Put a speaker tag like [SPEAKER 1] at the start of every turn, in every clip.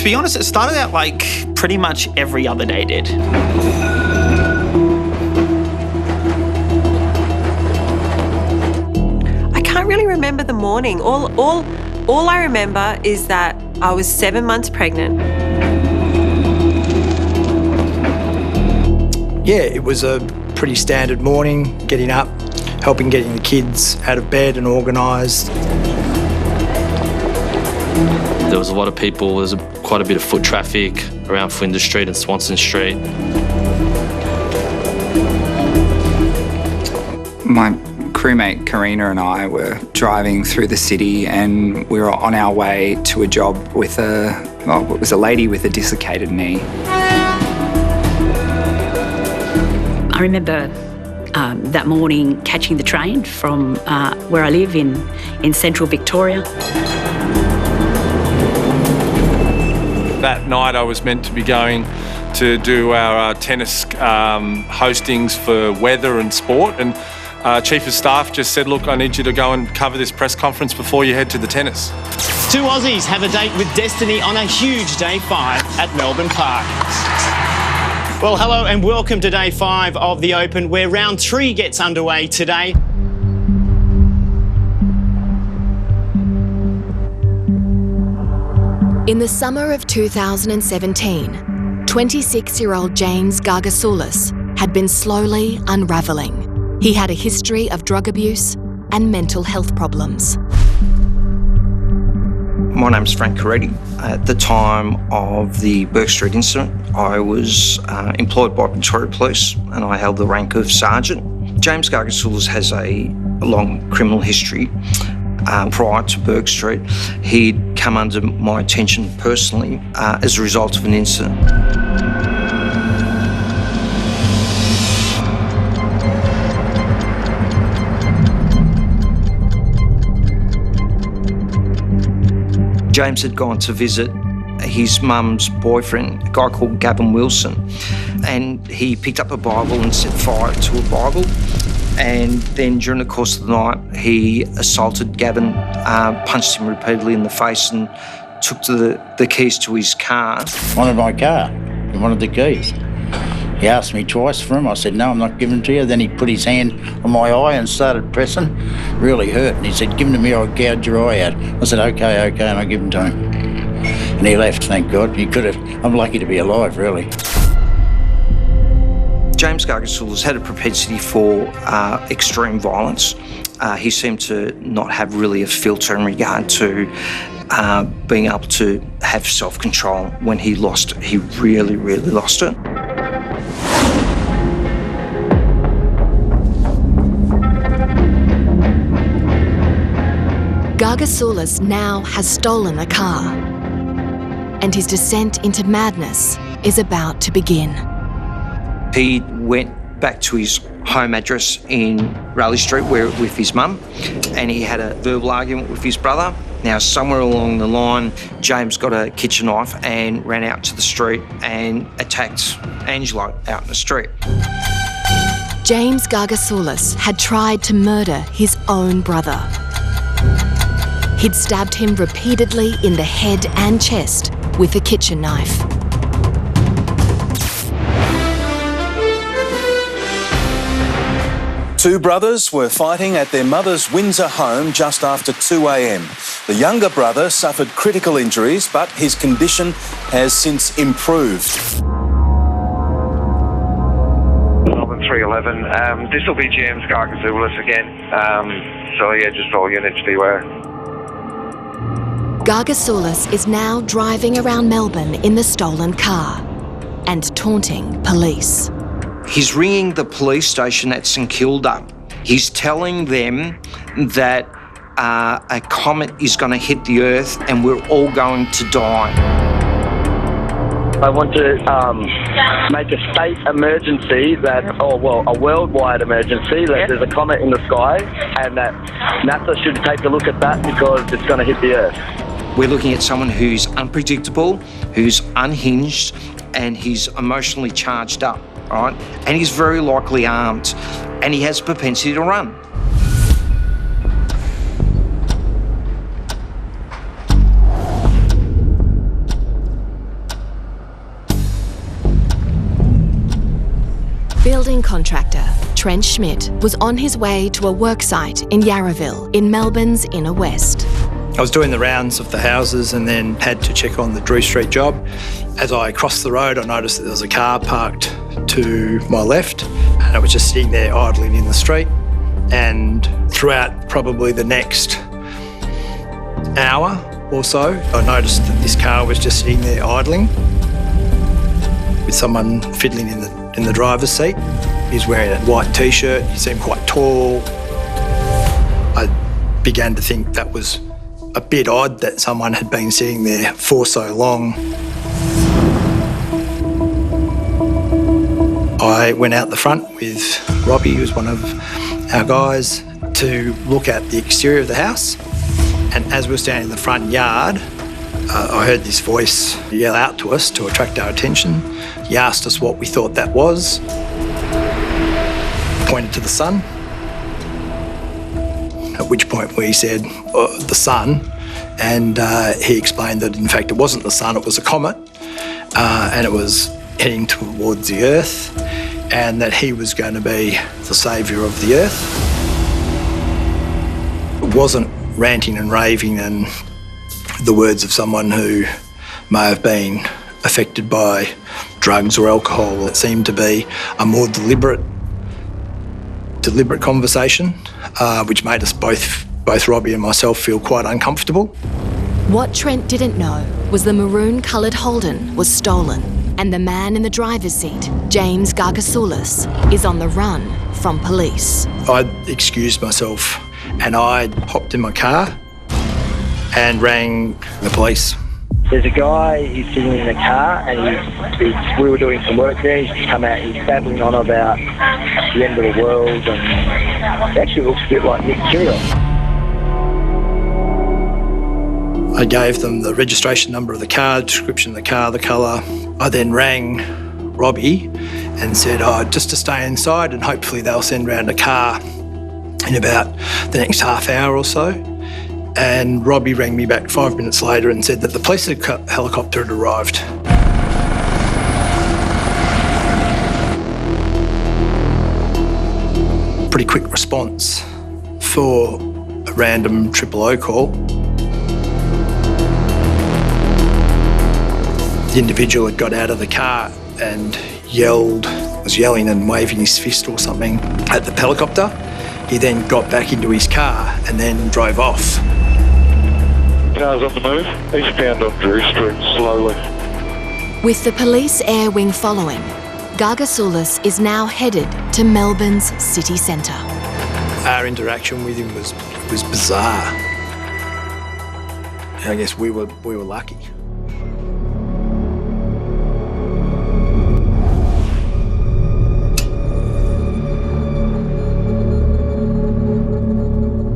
[SPEAKER 1] To be honest, it started out like pretty much every other day did.
[SPEAKER 2] I can't really remember the morning. All I remember is that I was 7 months pregnant.
[SPEAKER 3] Yeah, it was a pretty standard morning, getting up, helping getting the kids out of bed and organised.
[SPEAKER 4] There was a lot of people, there was quite a bit of foot traffic around Windsor Street and Swanston Street.
[SPEAKER 5] My crewmate Karina and I were driving through the city and we were on our way to a job with it was a lady with a dislocated knee.
[SPEAKER 6] I remember that morning catching the train from where I live in central Victoria.
[SPEAKER 7] That night I was meant to be going to do our tennis hostings for weather and sport, and Chief of Staff just said, look, I need you to go and cover this press conference before you head to the tennis.
[SPEAKER 8] Two Aussies have a date with destiny on a huge Day 5 at Melbourne Park. Well, hello and welcome to Day 5 of the Open, where round 3 gets underway today.
[SPEAKER 9] In the summer of 2017, 26-year-old James Gargasoulas had been slowly unravelling. He had a history of drug abuse and mental health problems.
[SPEAKER 10] My name's Frank Caretti. At the time of the Bourke Street incident, I was employed by Victoria Police and I held the rank of sergeant. James Gargasoulas has a long criminal history. Prior to Bourke Street, he'd come under my attention personally as a result of an incident. James had gone to visit his mum's boyfriend, a guy called Gavin Wilson, and he picked up a Bible and set fire to a Bible. And then during the course of the night, he assaulted Gavin, punched him repeatedly in the face and took the keys to his car.
[SPEAKER 11] Wanted my car. He wanted the keys. He asked me twice for them. I said, no, I'm not giving them to you. Then he put his hand on my eye and started pressing. Really hurt. And he said, give them to me, I'll gouge your eye out. I said, okay, and I give them to him. And he left, thank God. He could have. I'm lucky to be alive, really.
[SPEAKER 10] James Gargasoulas had a propensity for extreme violence. He seemed to not have really a filter in regard to being able to have self-control. When he really, really lost it.
[SPEAKER 9] Gargasoulas now has stolen a car, and his descent into madness is about to begin.
[SPEAKER 10] He went back to his home address in Raleigh Street with his mum, and he had a verbal argument with his brother. Now, somewhere along the line, James got a kitchen knife and ran out to the street and attacked Angelo out in the street.
[SPEAKER 9] James Gargasoulas had tried to murder his own brother. He'd stabbed him repeatedly in the head and chest with a kitchen knife.
[SPEAKER 12] Two brothers were fighting at their mother's Windsor home just after 2 a.m. The younger brother suffered critical injuries, but his condition has since improved.
[SPEAKER 13] Melbourne 311. This will be James Gargasoulas again. So yeah, just all units beware.
[SPEAKER 9] Gargasoulas is now driving around Melbourne in the stolen car and taunting police.
[SPEAKER 10] He's ringing the police station at St Kilda. He's telling them that a comet is going to hit the Earth and we're all going to die.
[SPEAKER 14] I want to make a state emergency a worldwide emergency, that there's a comet in the sky and that NASA should take a look at that because it's going to hit the Earth.
[SPEAKER 10] We're looking at someone who's unpredictable, who's unhinged, and he's emotionally charged up, right? And he's very likely armed, and he has a propensity to run.
[SPEAKER 9] building contractor, Trent Schmidt, was on his way to a worksite in Yarraville in Melbourne's inner west.
[SPEAKER 3] I was doing the rounds of the houses and then had to check on the Bourke Street job. As I crossed the road, I noticed that there was a car parked to my left and it was just sitting there idling in the street. And throughout probably the next hour or so, I noticed that this car was just sitting there idling with someone fiddling in the driver's seat. He's wearing a white T-shirt, he seemed quite tall. I began to think that was a bit odd that someone had been sitting there for so long. I went out the front with Robbie, who was one of our guys, to look at the exterior of the house. And as we were standing in the front yard, I heard this voice yell out to us to attract our attention. He asked us what we thought that was, pointed to the sun, at which point we said, the sun, and he explained that in fact it wasn't the sun, it was a comet, and it was heading towards the earth, and that he was going to be the saviour of the earth. It wasn't ranting and raving and the words of someone who may have been affected by drugs or alcohol. It seemed to be a more deliberate conversation, which made us both Robbie and myself feel quite uncomfortable.
[SPEAKER 9] What Trent didn't know was the maroon-coloured Holden was stolen, and the man in the driver's seat, James Gargasoulas, is on the run from police.
[SPEAKER 3] I excused myself and I hopped in my car and rang the police.
[SPEAKER 14] There's a guy, he's sitting in the car and we were doing some work there. He's just come out, he's babbling on about the end of the world and it actually looks a bit like Nick Kyrgios.
[SPEAKER 3] I gave them the registration number of the car, description of the car, the colour. I then rang Robbie and said, just to stay inside and hopefully they'll send round a car in about the next half hour or so. And Robbie rang me back 5 minutes later and said that the police helicopter had arrived. Pretty quick response for a random 000 call. The individual had got out of the car and was yelling and waving his fist or something at the helicopter. He then got back into his car and then drove off.
[SPEAKER 15] Cars on the move, eastbound on Bourke Street, slowly.
[SPEAKER 9] With the police air wing following, Gargasoulas is now headed to Melbourne's city centre.
[SPEAKER 3] Our interaction with him was bizarre. I guess we were lucky.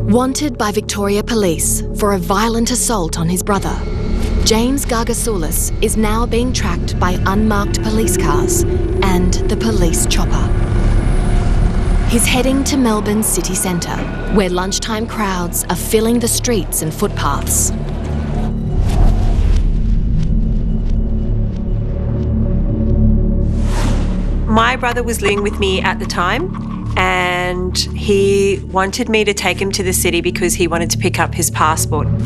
[SPEAKER 9] Wanted by Victoria Police for a violent assault on his brother, James Gargasoulas is now being tracked by unmarked police cars and the police chopper. He's heading to Melbourne's city centre, where lunchtime crowds are filling the streets and footpaths.
[SPEAKER 2] My brother was living with me at the time, and he wanted me to take him to the city because he wanted to pick up his passport.
[SPEAKER 15] I'm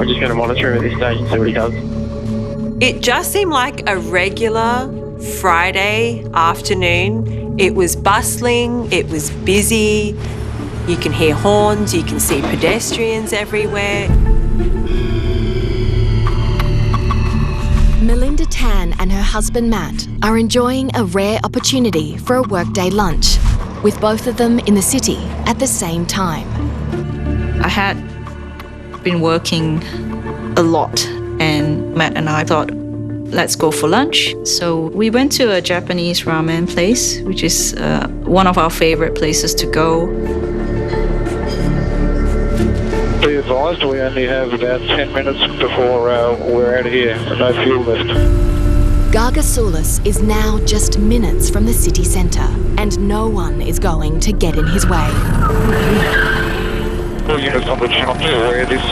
[SPEAKER 15] just going to monitor him at this stage and see what he does.
[SPEAKER 2] It just seemed like a regular Friday afternoon. It was bustling, it was busy. You can hear horns, you can see pedestrians everywhere.
[SPEAKER 9] Melinda Tan and her husband Matt are enjoying a rare opportunity for a workday lunch, with both of them in the city at the same time.
[SPEAKER 16] I had been working a lot and Matt and I thought, let's go for lunch. So we went to a Japanese ramen place, which is one of our favourite places to go.
[SPEAKER 15] Be advised, we only have about 10 minutes before we're out of here. No fuel left.
[SPEAKER 9] Gargasoulas is now just minutes from the city centre, and no one is going to get in his way.
[SPEAKER 15] All units on the channel where this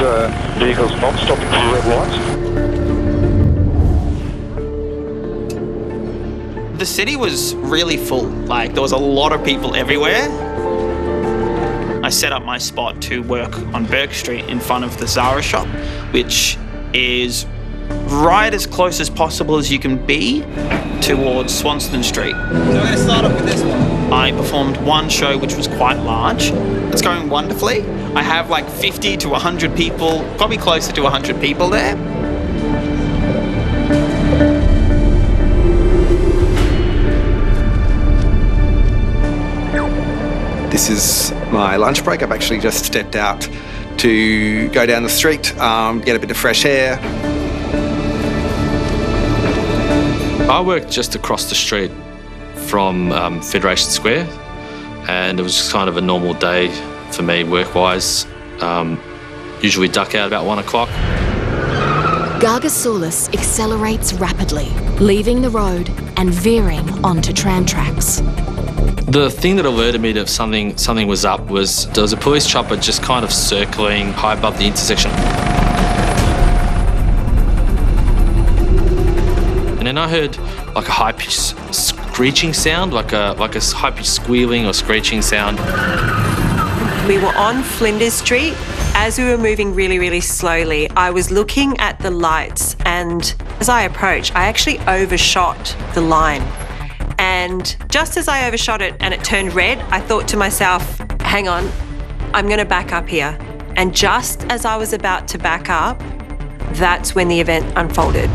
[SPEAKER 15] vehicle's not stopping for red lights.
[SPEAKER 1] The city was really full. Like, there was a lot of people everywhere. I set up my spot to work on Bourke Street in front of the Zara shop, which is right as close as possible as you can be towards Swanston Street. So we're going to start off with this one. I performed one show which was quite large. It's going wonderfully. I have like 50 to 100 people, probably closer to 100 people there.
[SPEAKER 17] This is my lunch break. I've actually just stepped out to go down the street, get a bit of fresh air.
[SPEAKER 4] I worked just across the street from Federation Square, and it was just kind of a normal day for me work-wise. Usually duck out about 1 o'clock.
[SPEAKER 9] Gargasoulas accelerates rapidly, leaving the road and veering onto tram tracks.
[SPEAKER 4] The thing that alerted me that something was up was there was a police chopper just kind of circling high above the intersection. And then I heard like a high-pitched screeching sound, like a high-pitched squealing or screeching sound.
[SPEAKER 2] We were on Flinders Street. As we were moving really, really slowly, I was looking at the lights, and as I approached, I actually overshot the line. And just as I overshot it and it turned red, I thought to myself, hang on, I'm going to back up here. And just as I was about to back up, that's when the event unfolded.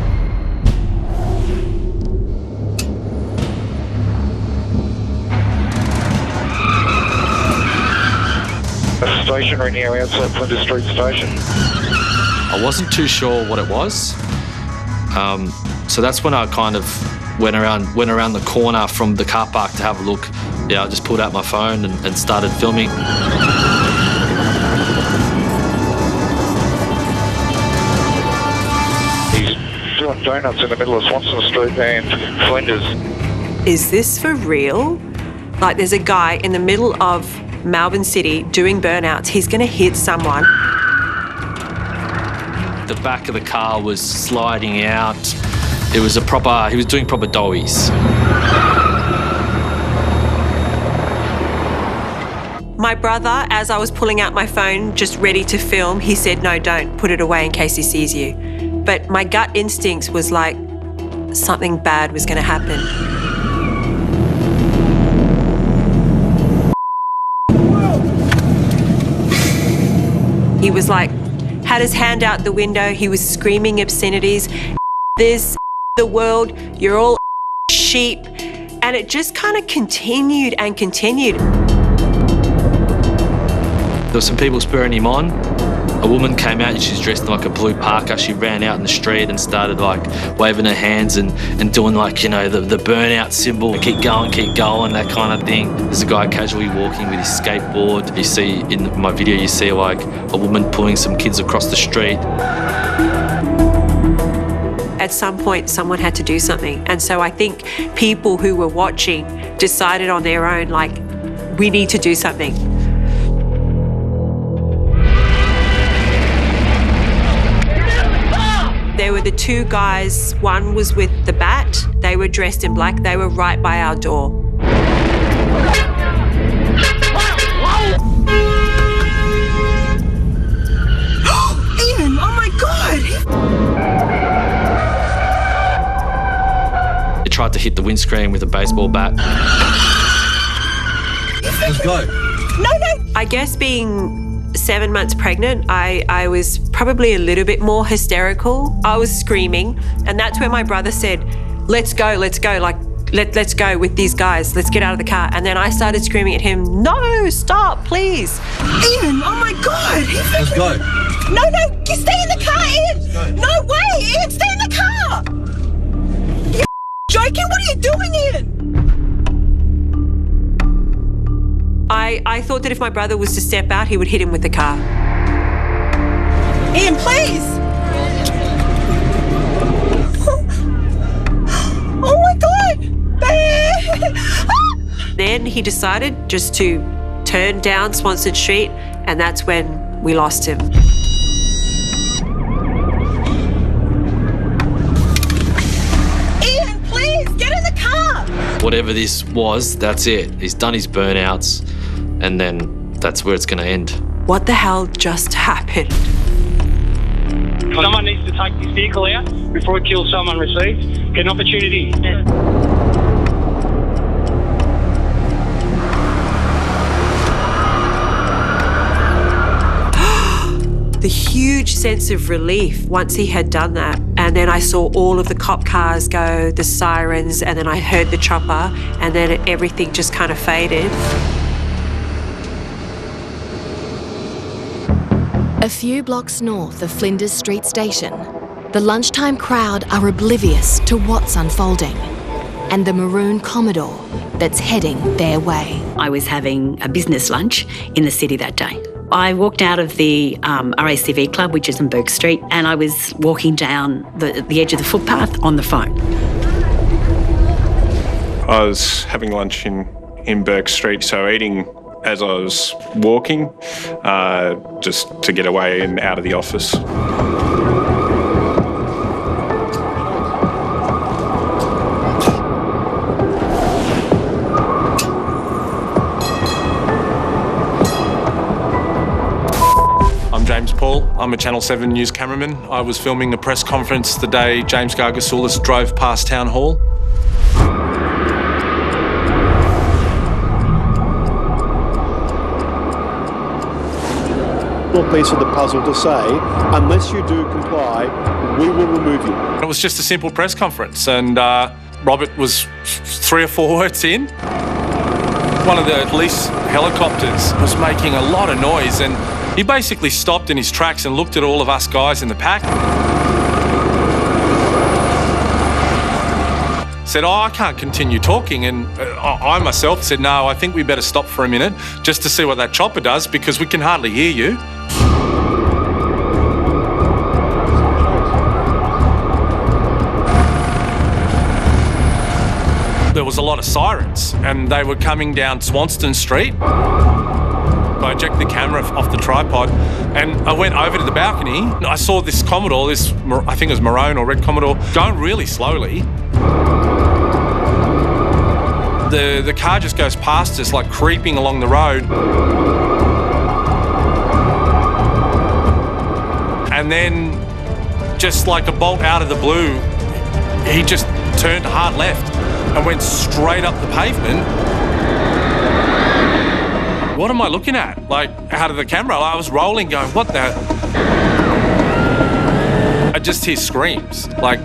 [SPEAKER 15] A stationary now outside Flinders Street Station.
[SPEAKER 4] I wasn't too sure what it was. So that's when I kind of went around the corner from the car park to have a look. Yeah, I just pulled out my phone and started filming.
[SPEAKER 15] He's doing donuts in the middle of Swanston Street and Flinders.
[SPEAKER 2] Is this for real? Like, there's a guy in the middle of Melbourne City doing burnouts. He's going to hit someone.
[SPEAKER 4] The back of the car was sliding out. He was doing proper doughies.
[SPEAKER 2] My brother, as I was pulling out my phone, just ready to film, he said, no, don't, put it away in case he sees you. But my gut instinct was like, something bad was going to happen. He was like, had his hand out the window, he was screaming obscenities. This, the world, you're all sheep. And it just kind of continued and continued.
[SPEAKER 4] There were some people spurring him on. A woman came out and she's dressed in like a blue parka. She ran out in the street and started like waving her hands and doing like, you know, the burnout symbol. Keep going, that kind of thing. There's a guy casually walking with his skateboard. You see in my video, you see like a woman pulling some kids across the street.
[SPEAKER 2] At some point, someone had to do something. And so I think people who were watching decided on their own, like, we need to do something. There were the two guys, one was with the bat, they were dressed in black, they were right by our door.
[SPEAKER 18] Ian, oh my God!
[SPEAKER 4] He tried to hit the windscreen with a baseball bat.
[SPEAKER 18] Let's go. No.
[SPEAKER 2] I guess being 7 months pregnant, I was probably a little bit more hysterical. I was screaming, and that's where my brother said, let's go, like, let's go with these guys, let's get out of the car. And then I started screaming at him, no, stop, please.
[SPEAKER 18] Ian, oh my God!
[SPEAKER 19] Let's go.
[SPEAKER 18] No, you stay in the car, Ian! No way, Ian, stay in the car! You're joking? What are you doing, Ian?
[SPEAKER 2] I thought that if my brother was to step out, he would hit him with the car.
[SPEAKER 18] Ian, please! Oh my God!
[SPEAKER 2] Then he decided just to turn down Swanston Street, and that's when we lost him.
[SPEAKER 18] Ian, please, get in the car!
[SPEAKER 2] car.
[SPEAKER 4] Whatever this was, that's it. He's done his burnouts, and then that's where it's going to end.
[SPEAKER 2] What the hell just happened?
[SPEAKER 15] Someone needs to take this vehicle out before it kills someone received. Get an opportunity.
[SPEAKER 2] The huge sense of relief once he had done that. And then I saw all of the cop cars go, the sirens, and then I heard the chopper, and then everything just kind of faded.
[SPEAKER 9] A few blocks north of Flinders Street Station, the lunchtime crowd are oblivious to what's unfolding and the maroon Commodore that's heading their way.
[SPEAKER 6] I was having a business lunch in the city that day. I walked out of the RACV club, which is in Bourke Street, and I was walking down the edge of the footpath on the phone.
[SPEAKER 7] I was having lunch in Bourke Street, so eating as I was walking, just to get away and out of the office. I'm James Paul. I'm a Channel 7 news cameraman. I was filming a press conference the day James Gargasoulas drove past Town Hall.
[SPEAKER 19] Piece of the puzzle to say, unless you do comply, we will remove you.
[SPEAKER 7] It was just a simple press conference, and Robert was 3 or 4 words in. One of the police helicopters was making a lot of noise, and he basically stopped in his tracks and looked at all of us guys in the pack. Said, I can't continue talking, and I myself said, no, I think we better stop for a minute just to see what that chopper does, because we can hardly hear you. There was a lot of sirens, and they were coming down Swanston Street. I ejected the camera off the tripod, and I went over to the balcony. I saw this Commodore, I think it was maroon or red Commodore, going really slowly. The car just goes past us, like creeping along the road. And then, just like a bolt out of the blue, he just turned hard left and went straight up the pavement. What am I looking at? Like, out of the camera, I was rolling going, what the? I just hear screams, like,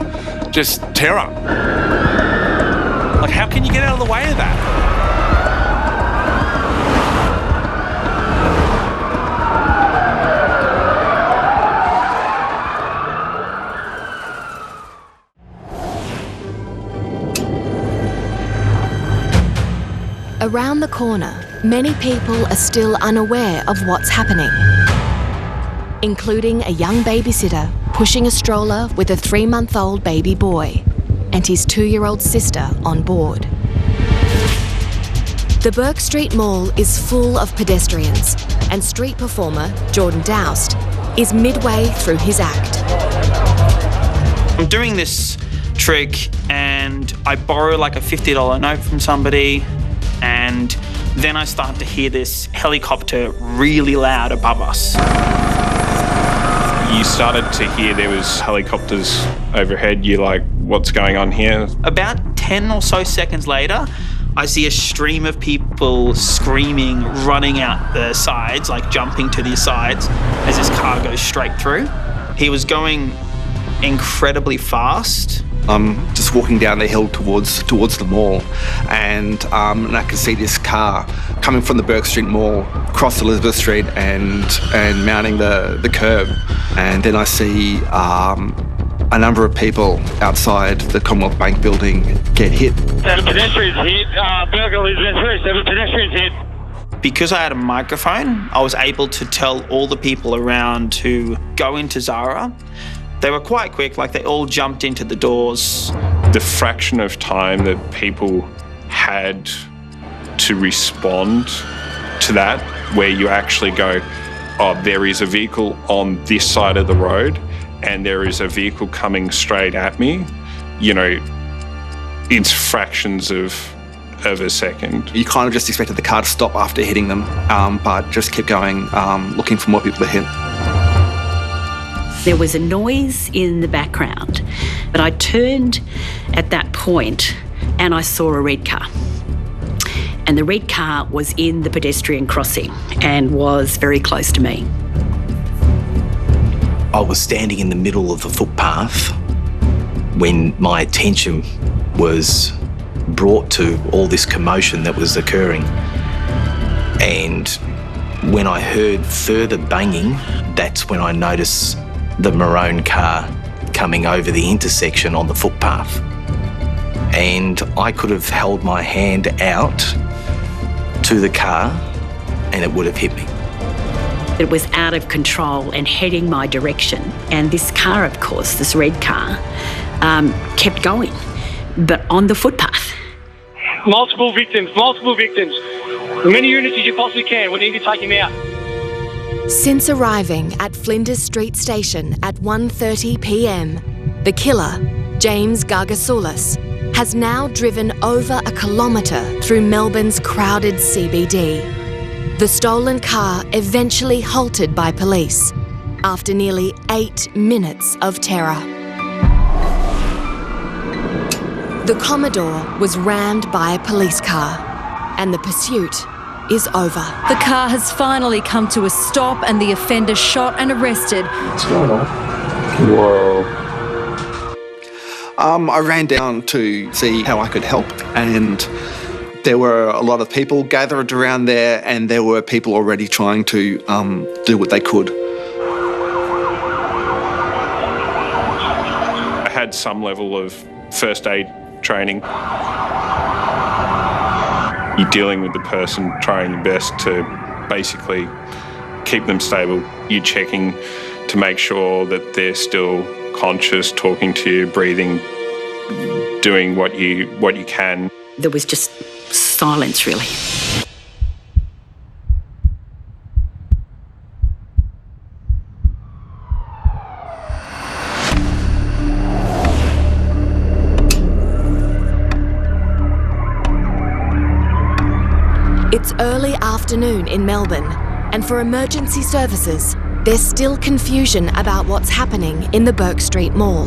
[SPEAKER 7] just terror. Like, how can you get out of the way of that?
[SPEAKER 9] Around the corner, many people are still unaware of what's happening, including a young babysitter pushing a stroller with a 3-month-old baby boy and his 2-year-old sister on board. The Bourke Street Mall is full of pedestrians, and street performer Jordan Doust is midway through his act.
[SPEAKER 1] I'm doing this trick and I borrow like a $50 note from somebody, and then I start to hear this helicopter really loud above us.
[SPEAKER 7] You started to hear there was helicopters overhead. You're like, what's going on here?
[SPEAKER 1] About 10 or so seconds later, I see a stream of people screaming, running out the sides, like jumping to the sides as this car goes straight through. He was going incredibly fast.
[SPEAKER 17] I'm just walking down the hill towards the mall, and I can see this car coming from the Bourke Street Mall, across Elizabeth Street and mounting the curb. And then I see a number of people outside the Commonwealth Bank building get hit.
[SPEAKER 15] 7 pedestrians hit, Bourke Elizabeth Street, 7 pedestrians hit.
[SPEAKER 1] Because I had a microphone, I was able to tell all the people around to go into Zara. They were quite quick, like they all jumped into the doors.
[SPEAKER 7] The fraction of time that people had to respond to that, where you actually go, oh, there is a vehicle on this side of the road and there is a vehicle coming straight at me, you know, It's fractions of a second.
[SPEAKER 17] You kind of just expected the car to stop after hitting them, but just kept going, looking for more people to hit.
[SPEAKER 6] There was a noise in the background, but I turned at that point and I saw a red car. And the red car was in the pedestrian crossing and was very close to me.
[SPEAKER 20] I was standing in the middle of the footpath when my attention was brought to all this commotion that was occurring. And when I heard further banging, that's when I noticed the maroon car coming over the intersection on the footpath. And I could have held my hand out to the car and it would have hit me.
[SPEAKER 6] It was out of control and heading my direction. And this car, of course, this red car, kept going, but on the footpath.
[SPEAKER 15] Multiple victims. As many units as you possibly can. We need to take him out.
[SPEAKER 9] Since arriving at Flinders Street Station at 1:30 p.m, the killer, James Gargasoulas, has now driven over a kilometre through Melbourne's crowded CBD. The stolen car eventually halted by police after nearly 8 minutes of terror. The Commodore was rammed by a police car, and the pursuit is over.
[SPEAKER 21] The car has finally come to a stop and the offender shot and arrested.
[SPEAKER 17] What's going on? Whoa. I ran down to see how I could help, and there were a lot of people gathered around there, and there were people already trying to do what they could.
[SPEAKER 7] I had some level of first aid training. You're dealing with the person, trying your best to basically keep them stable. You're checking to make sure that they're still conscious, talking to you, breathing, doing what you can.
[SPEAKER 6] There was just silence, really.
[SPEAKER 9] It's early afternoon in Melbourne, and for emergency services, there's still confusion about what's happening in the Bourke Street Mall.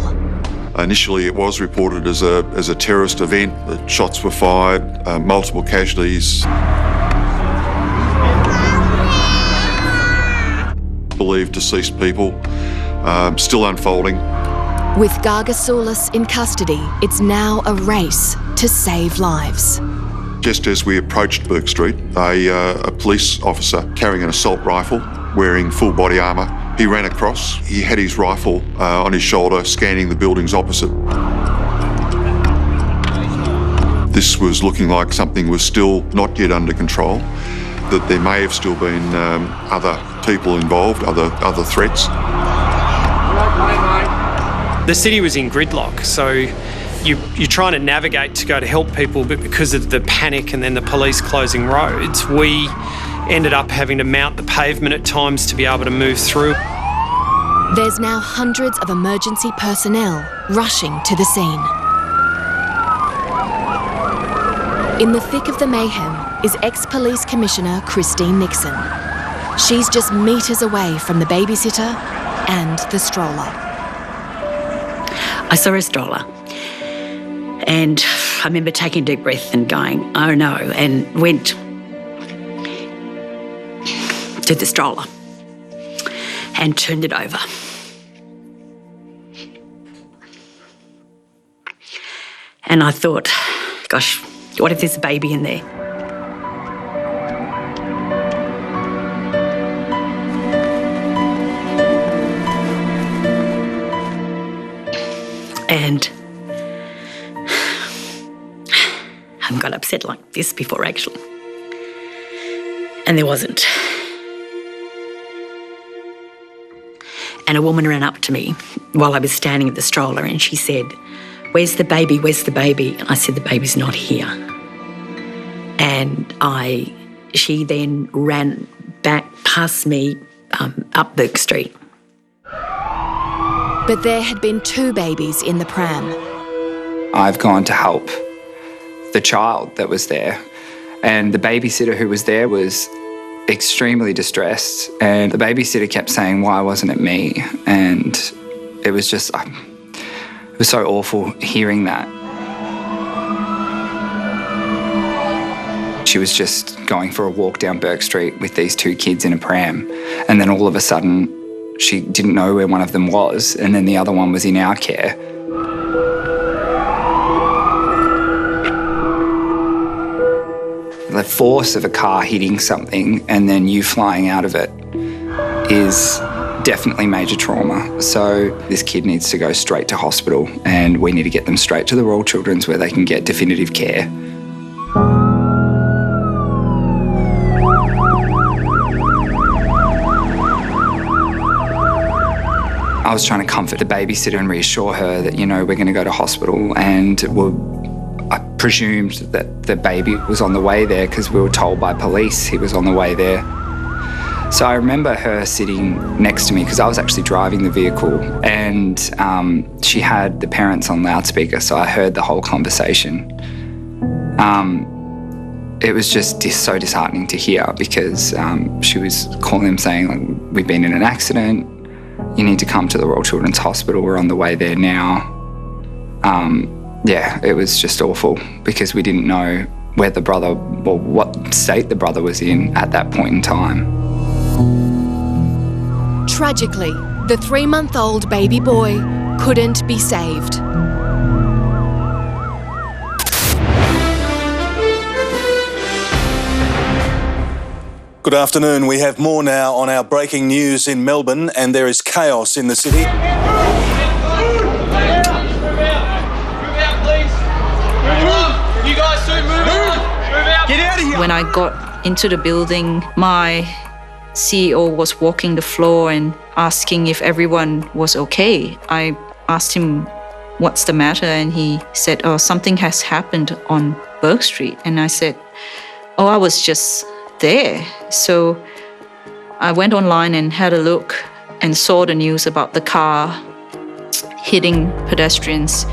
[SPEAKER 22] Initially, it was reported as a terrorist event. The shots were fired, multiple casualties. Believed deceased people, still unfolding.
[SPEAKER 9] With Gargasoulas in custody, it's now a race to save lives.
[SPEAKER 22] Just as we approached Bourke Street, a police officer carrying an assault rifle, wearing full body armour, he ran across. He had his rifle on his shoulder, scanning the buildings opposite. This was looking like something was still not yet under control, that there may have still been other people involved, other threats.
[SPEAKER 23] The city was in gridlock, so you're trying to navigate to go to help people, but because of the panic and then the police closing roads, we ended up having to mount the pavement at times to be able to move through.
[SPEAKER 9] There's now hundreds of emergency personnel rushing to the scene. In the thick of the mayhem is ex-police commissioner Christine Nixon. She's just metres away from the babysitter and the stroller.
[SPEAKER 6] I saw a stroller, and I remember taking a deep breath and going, oh no, and went to the stroller and turned it over. And I thought, gosh, what if there's a baby in there? And I haven't got upset like this before, actually. And there wasn't. And a woman ran up to me while I was standing at the stroller and she said, "Where's the baby? Where's the baby?" And I said, "The baby's not here." And she then ran back past me up Bourke Street.
[SPEAKER 9] But there had been 2 babies in the pram.
[SPEAKER 5] I've gone to help the child that was there. And the babysitter who was there was extremely distressed, and the babysitter kept saying, why wasn't it me? And it was just, it was so awful hearing that. She was just going for a walk down Bourke Street with these two kids in a pram, and then all of a sudden she didn't know where one of them was, and then the other one was in our care. The force of a car hitting something and then you flying out of it is definitely major trauma. So this kid needs to go straight to hospital, and we need to get them straight to the Royal Children's where they can get definitive care. I was trying to comfort the babysitter and reassure her that, we're going to go to hospital, and I presumed that the baby was on the way there because we were told by police he was on the way there. So I remember her sitting next to me because I was actually driving the vehicle, and she had the parents on loudspeaker, so I heard the whole conversation. It was just so disheartening to hear because she was calling them saying, like, we've been in an accident, you need to come to the Royal Children's Hospital, we're on the way there now. Yeah, it was just awful because we didn't know where the brother, or what state the brother was in at that point in time.
[SPEAKER 9] Tragically, the 3-month-old baby boy couldn't be saved.
[SPEAKER 8] Good afternoon. We have more now on our breaking news in Melbourne, and there is chaos in the city.
[SPEAKER 16] When I got into the building, my CEO was walking the floor and asking if everyone was okay. I asked him, what's the matter? And he said, something has happened on Bourke Street. And I said, I was just there. So I went online and had a look and saw the news about the car hitting pedestrians.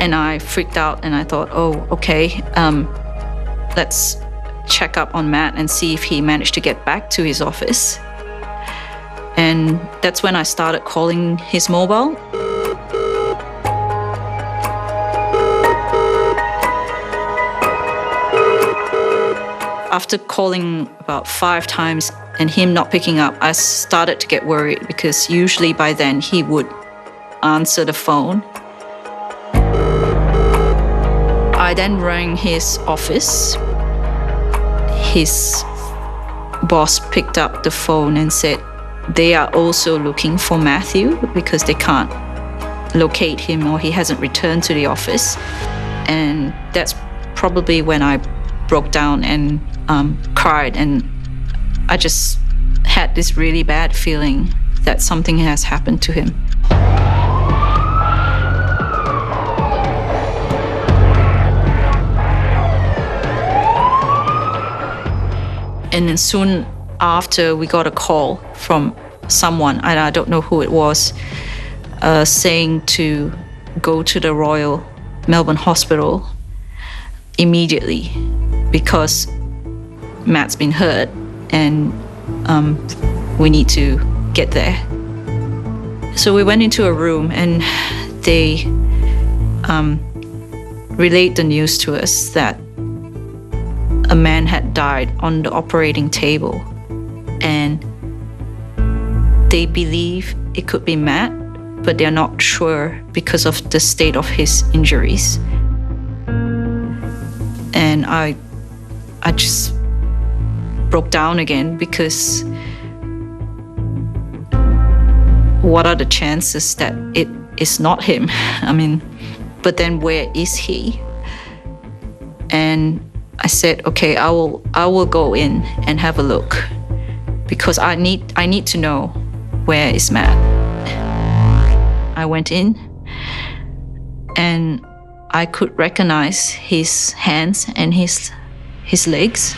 [SPEAKER 16] And I freaked out and I thought, okay, let's check up on Matt and see if he managed to get back to his office. And that's when I started calling his mobile. After calling about 5 times and him not picking up, I started to get worried because usually by then he would answer the phone. I then rang his office. His boss picked up the phone and said they are also looking for Matthew because they can't locate him or he hasn't returned to the office. And that's probably when I broke down and cried, and I just had this really bad feeling that something has happened to him. And then soon after, we got a call from someone, and I don't know who it was, saying to go to the Royal Melbourne Hospital immediately because Matt's been hurt and we need to get there. So we went into a room and they relayed the news to us that a man had died on the operating table, and they believe it could be Matt, but they're not sure because of the state of his injuries. And I just broke down again because what are the chances that it is not him? I mean, but then where is he? And I said, okay, I will go in and have a look because I need to know where is Matt. I went in and I could recognize his hands and his legs.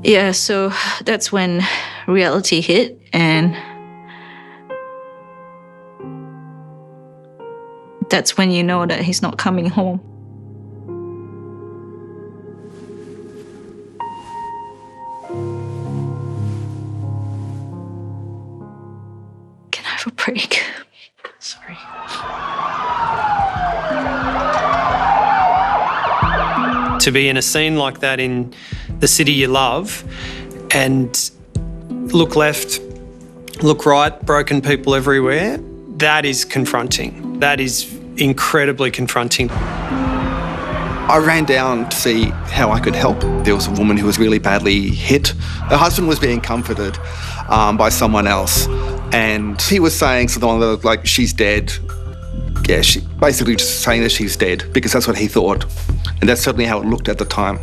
[SPEAKER 16] Yeah, so that's when reality hit, and that's when you know that he's not coming home. Can I have a break? Sorry.
[SPEAKER 23] To be in a scene like that in the city you love and look left, look right, broken people everywhere, that is confronting. That is incredibly confronting.
[SPEAKER 17] I ran down to see how I could help. There was a woman who was really badly hit. Her husband was being comforted by someone else, and he was saying something like, she's dead. Yeah, she basically just saying that she's dead because that's what he thought. And that's certainly how it looked at the time.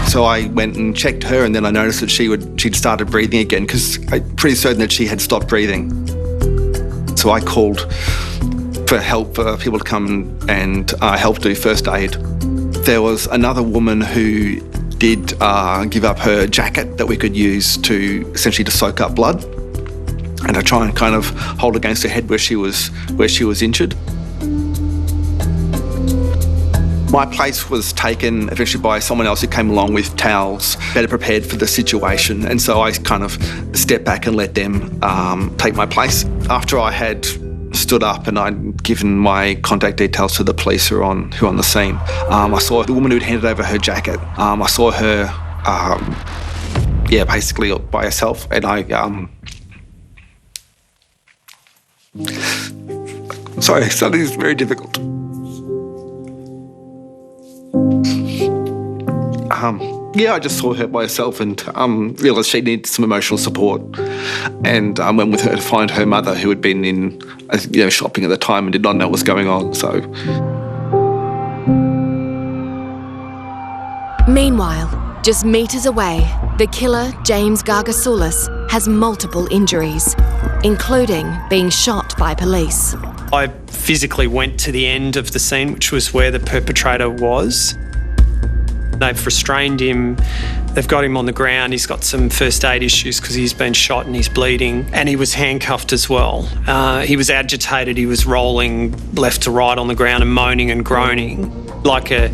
[SPEAKER 17] So I went and checked her, and then I noticed that she'd started breathing again because I'm pretty certain that she had stopped breathing. So I called for help, for people to come and help do first aid. There was another woman who did give up her jacket that we could use to essentially to soak up blood, and I try and kind of hold against her head where she was injured. My place was taken eventually by someone else who came along with towels, better prepared for the situation, and so I kind of stepped back and let them take my place. After I had stood up and I'd given my contact details to the police who were on the scene, I saw the woman who'd handed over her jacket. I saw her, basically by herself, and sorry, something is very difficult. I just saw her by herself and realised she needed some emotional support, and went with her to find her mother, who had been in shopping at the time and did not know what was going on. So,
[SPEAKER 9] meanwhile, just metres away, the killer, James Gargasoulas, has multiple injuries, including being shot by police.
[SPEAKER 23] I physically went to the end of the scene, which was where the perpetrator was. They've restrained him, they've got him on the ground, he's got some first aid issues because he's been shot and he's bleeding, and he was handcuffed as well. He was agitated, he was rolling left to right on the ground and moaning and groaning like a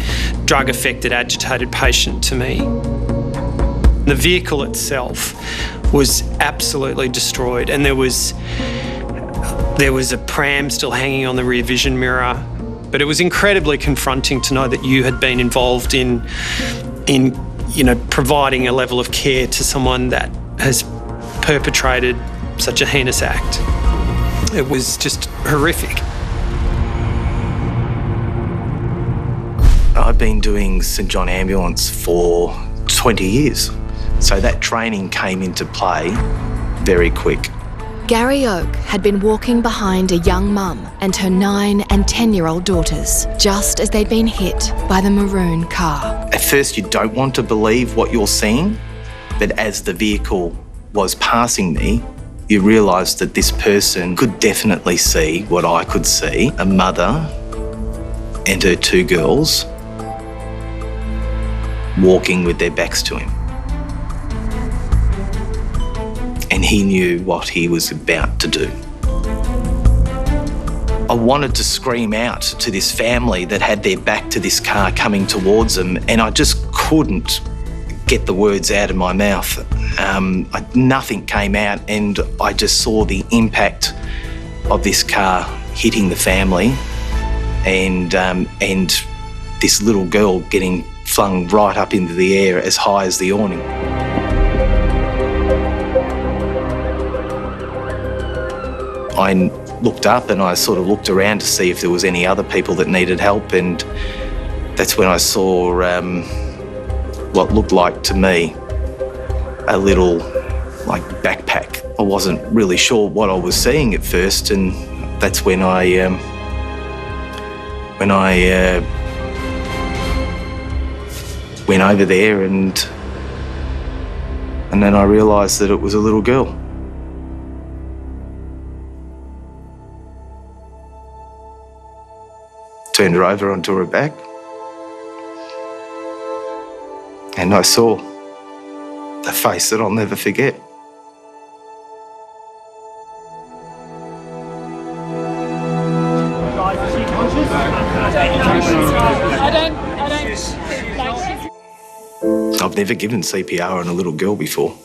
[SPEAKER 23] drug-affected, agitated patient to me. The vehicle itself was absolutely destroyed, and there was a pram still hanging on the rear vision mirror. But it was incredibly confronting to know that you had been involved in providing a level of care to someone that has perpetrated such a heinous act. It was just horrific.
[SPEAKER 20] I've been doing St John Ambulance for 20 years, so that training came into play very quick.
[SPEAKER 9] Gary Oak had been walking behind a young mum and her 9 and 10-year-old daughters just as they'd been hit by the maroon car.
[SPEAKER 20] At first you don't want to believe what you're seeing, but as the vehicle was passing me, you realise that this person could definitely see what I could see, a mother and her 2 girls walking with their backs to him. And he knew what he was about to do. I wanted to scream out to this family that had their back to this car coming towards them, and I just couldn't get the words out of my mouth. Nothing came out, and I just saw the impact of this car hitting the family and this little girl getting flung right up into the air as high as the awning. I looked up and I sort of looked around to see if there was any other people that needed help, and that's when I saw what looked like to me a little backpack. I wasn't really sure what I was seeing at first, and that's when I went over there and then I realised that it was a little girl. Turned her over onto her back, And I saw a face that I'll never forget. I've never given CPR on a little girl before.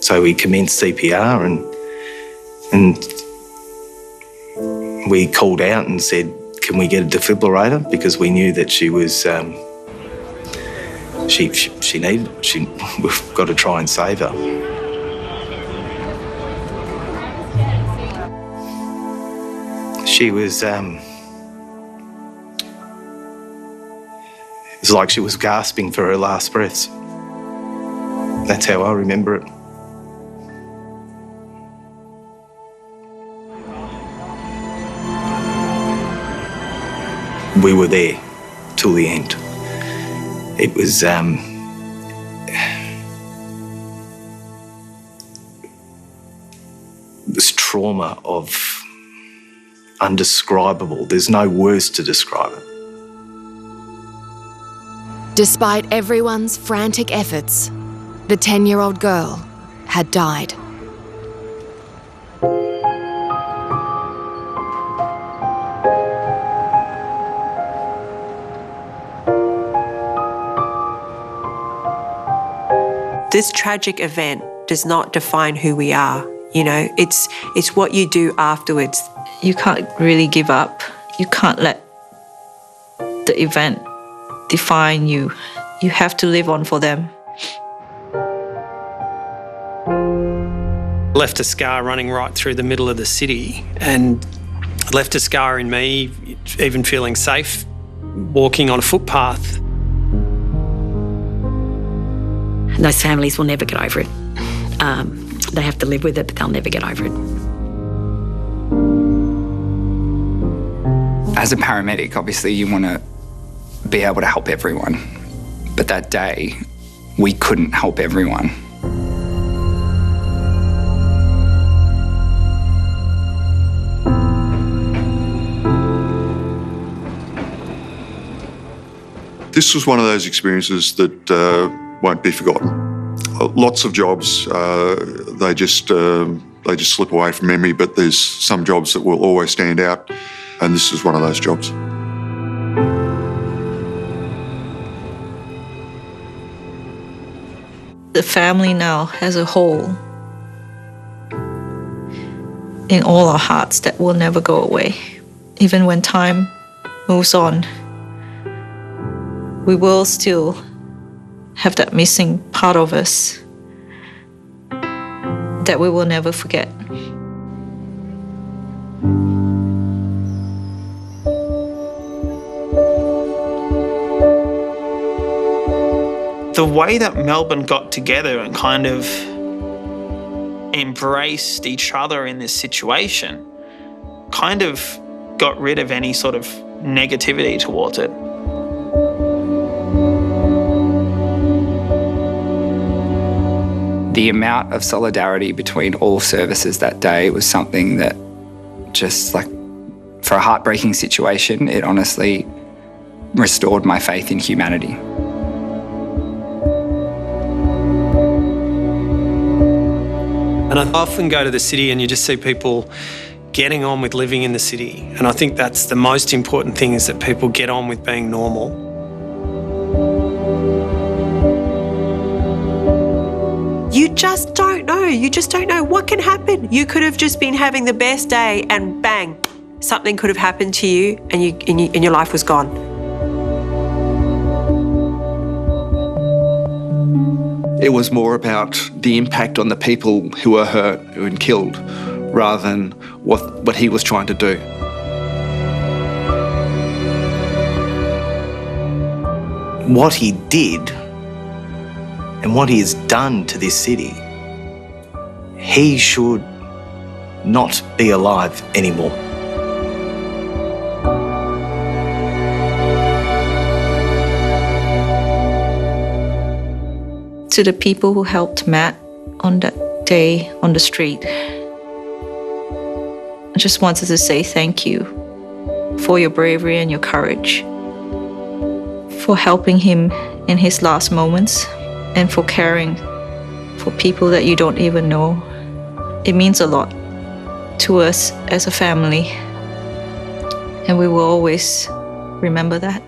[SPEAKER 20] So we commenced CPR and we called out and said, can we get a defibrillator? Because we knew that she was, we've got to try and save her. She was, it was like she was gasping for her last breaths. That's how I remember it. We were there till the end. It was, this trauma of undescribable. There's no words to describe it.
[SPEAKER 9] Despite everyone's frantic efforts, the 10-year-old girl had died.
[SPEAKER 2] This tragic event does not define who we are. You know, it's what you do afterwards.
[SPEAKER 16] You can't really give up. You can't let the event define you. You have to live on for them.
[SPEAKER 23] Left a scar running right through the middle of the city, and left a scar in me, even feeling safe walking on a footpath.
[SPEAKER 6] Those families will never get over it. They have to live with it, but they'll never get over it.
[SPEAKER 5] As a paramedic, obviously you want to be able to help everyone. But that day, we couldn't help everyone.
[SPEAKER 22] This was one of those experiences that won't be forgotten. Lots of jobs, they just slip away from memory, but there's some jobs that will always stand out, and this is one of those jobs.
[SPEAKER 16] The family now as a whole, in all our hearts, that will never go away. Even when time moves on, we will still have that missing part of us that we will never forget.
[SPEAKER 1] The way that Melbourne got together and kind of embraced each other in this situation kind of got rid of any sort of negativity towards it.
[SPEAKER 5] The amount of solidarity between all services that day was something that just, like, for a heartbreaking situation, it honestly restored my faith in humanity.
[SPEAKER 23] And I often go to the city and you just see people getting on with living in the city. And I think that's the most important thing, is that people get on with being normal.
[SPEAKER 2] You just don't know. You just don't know what can happen. You could have just been having the best day and bang, something could have happened to you and your life was gone.
[SPEAKER 17] It was more about the impact on the people who were hurt and killed rather than what he was trying to do.
[SPEAKER 20] What he did and what he has done to this city, he should not be alive anymore.
[SPEAKER 16] To the people who helped Matt on that day on the street, I just wanted to say thank you. for your bravery and your courage, for helping him in his last moments, and for caring for people that you don't even know. It means a lot to us as a family, and we will always remember that.